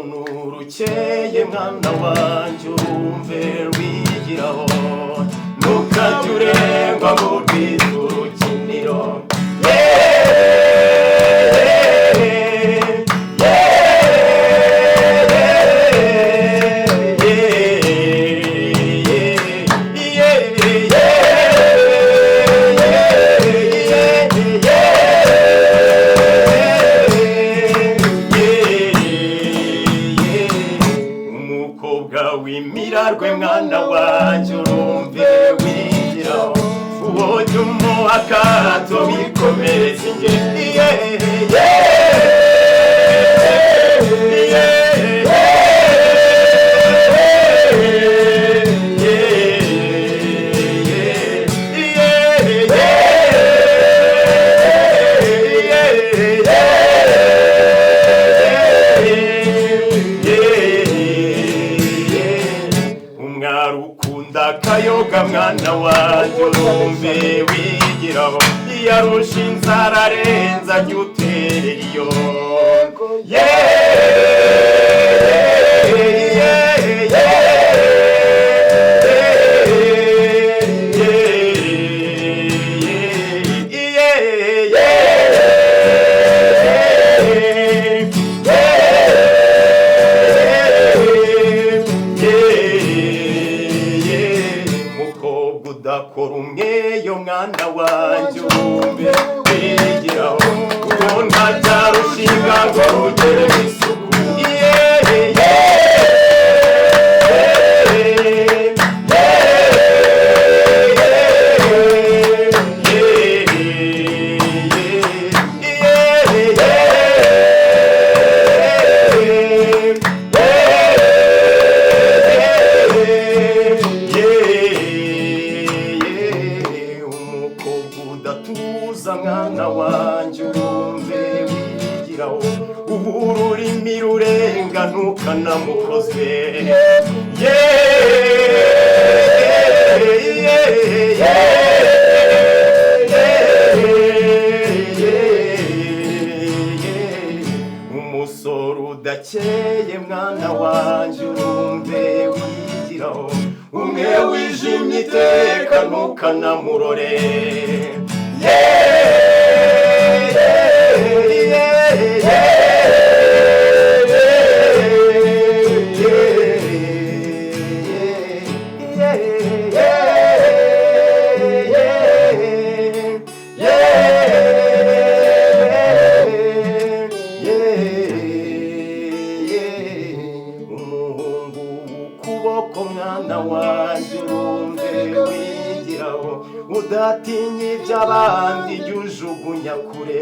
nurukeye mwana wanje urumve wigiraho ntukajye urengwa ngo rwize urukiniro wimirarwe mwana wanje urumve wigiraho ubonye umuhakato wikomereza ingeri kayoga mwana wanje urumve wigiraho yarusha inzara arenza jya uterera iyo udakora umweyo mwana wanje urumve wigiraho kuko ntacyarushinga ngo rugere isuku udatuza mwana wanje urumve wigiraho ururimi rurenga ntukanamukozwe umusore udakeye mwana wanje urumve wigiraho umwe wijimye iteka ntukanamurore mwana wanje urumve wigiraho udatinye iby'abandi jya ujugunya kure